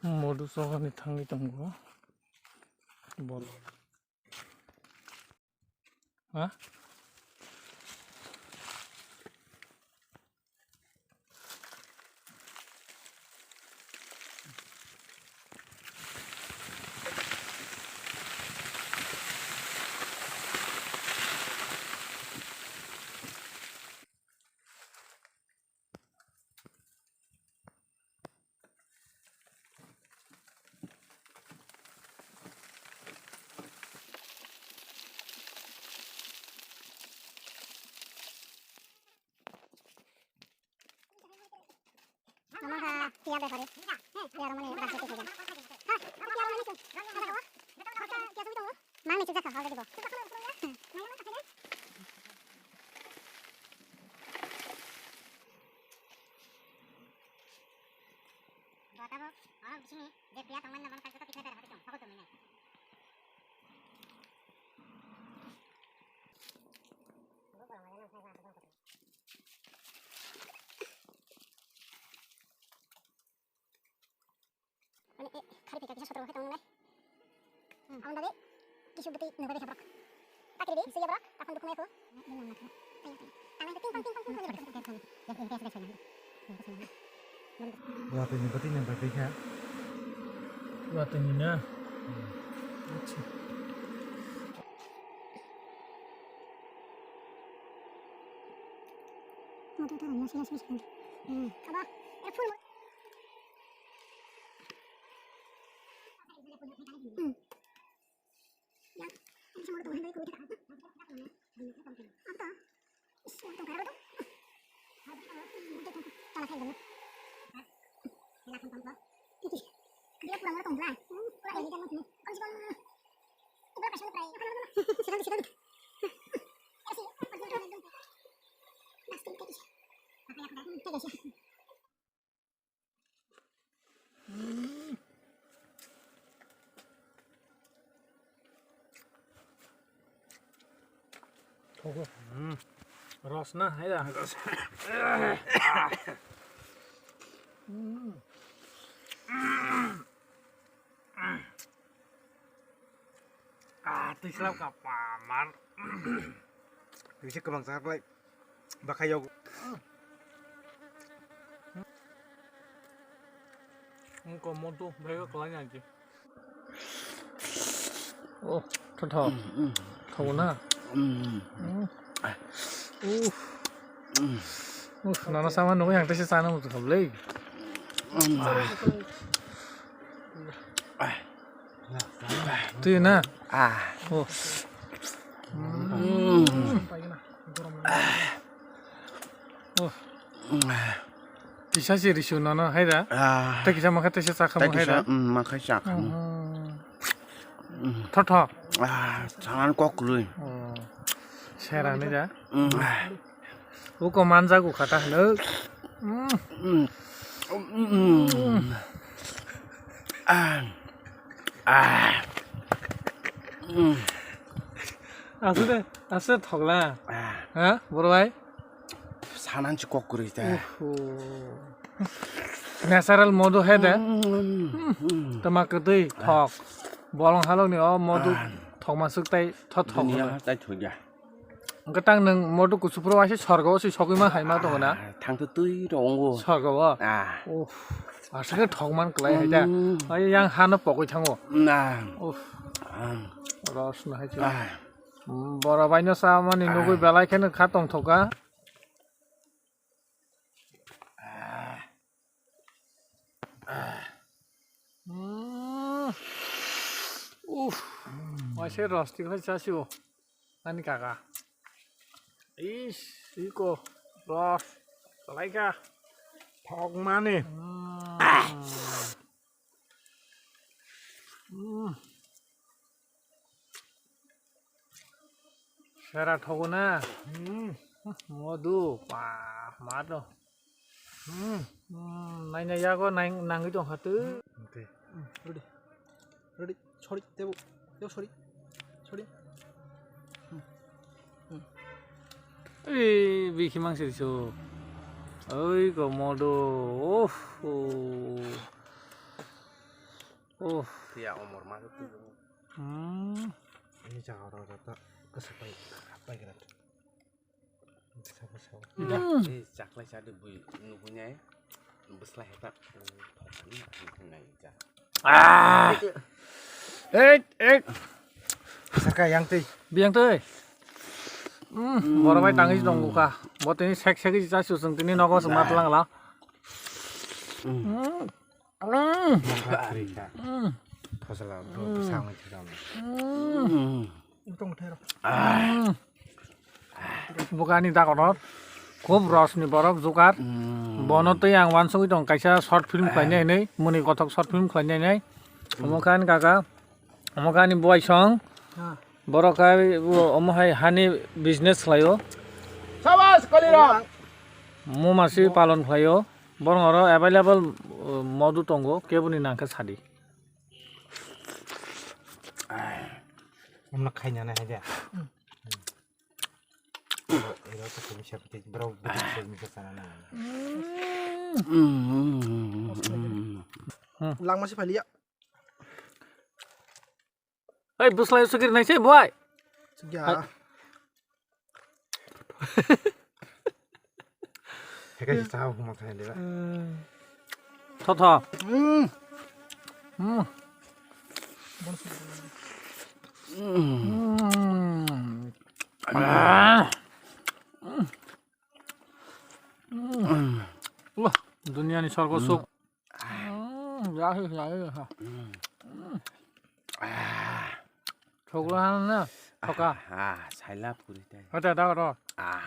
모두 써가니 당기던 거. 뭐? 아? Mama tiada hari. Tiada mana yang kasih tiga. Ha, tiada mana itu. Tiada itu. Mami juga kau ada di bawah. Buat apa? Orang di sini dia pihak teman-teman kalau kita tidak ada hati cuma. Aku tuh ini. Kali pika kisah sotro hetong nai. Awan tadi kisah beti nunggu bisa berak. Tak kiri bisa ya berak. Takkan dukung aku. Tangan itu timpang. Wah, ini berarti yang berbeda. Wah, tingginya. Apa? Full. Ya, ini semua tuh hendak ikut kita. Apa? Itu karo tuh. Tanah kayak gini. Enak kan dia pulang orang tua. Pulang ini kan mungkin. Kalau sih kan berapa sih pray? Silakan. Kasih, pergi dulu dong. Pasti kayak gitu. Apa yang kayak gitu. 저거. 러스나 해야. Tislam kapaman. Bisa kembang sangat baik. Bakayog. 이거 뭐도 배가 그만이 아니지. 오, 좋다. 가구나. 나는 사만 너무 양뜻이 싸는 것도 없래. 뜨나? 오. 기사시 리슈나나 해라. 때 기사 막할 때 시사 가면 해라. 막할 때 터터. 장안 거꾸로. 세라네자. 우거 만자고 가다 너. 아스 턱라. 뭐라이? 산한지 거꾸로 있다. Natural modu heda. Tama kedai thok. Bolong halong ni modu thok masuk tai thot thok. Dunia tai thoi ya. Ketang neng modu kusupro wasi sorgo si sogima haima to na. Thang tu tui rong go. Sorgo wa. Asake thok man klai haja. Ai yang hana pokoi thango. Ros na haja. Bora baino samani nugui belai khene khatong thoka. 맛이 러스틱 하시오. 아니 가가. 이거 러스. 라이가 덕만이. 세라 더구나. 모두 와 맞어. 나이냐 야고 난기 좀 하트. 오케이. 레디 소리 대보 요 소리 이 비키망실쇼. 어이구 모두 오호. 오. Dia umur mah tuh. Ini jangan orang kata kesepai apa kira. Bisa. Eh, caklah saya ada bui nuhunya ya. Beslah eta. Ngai ja. 아. 에잇. Saka yang teh. 비양 뜨. 뭐라 말 당이지 동구가. 뭐 때니 색색이 진짜 수승 때니 너거서 맛랑라. Cerita. Masalah bersama cerita. Untung terus. bukan ita kotor খুব রস নি বরফ জোকার বনতেই আং ওয়ানসঙ্গি দं কাইসা short film খাইনাই नै মুনি কতক শর্ট ফিল্ম খাইনাই নাই অমকান কাকা অমকানি বয়সং বরকাই অমহাই হানি বিজনেস খাইও Sawas kalira. মু মাসি পালন খাইও বরং আর অ্যাভেলেবল মধু তঙ্গো কেবুনি নাংকা সাদি Om nak kayaknya nih aja. Itu tuh bisa bikin bro bisa sana nih. Ulang masih balik ya. এই বুসলাই সুকির নাইছে বয় Sejarah. Hekai sih tahu makanya dia. Thoth 우와 두니아니 설거 속 야해 저거 하나 저까 Ah, saya lapor itu. 어때 나가라 Ah.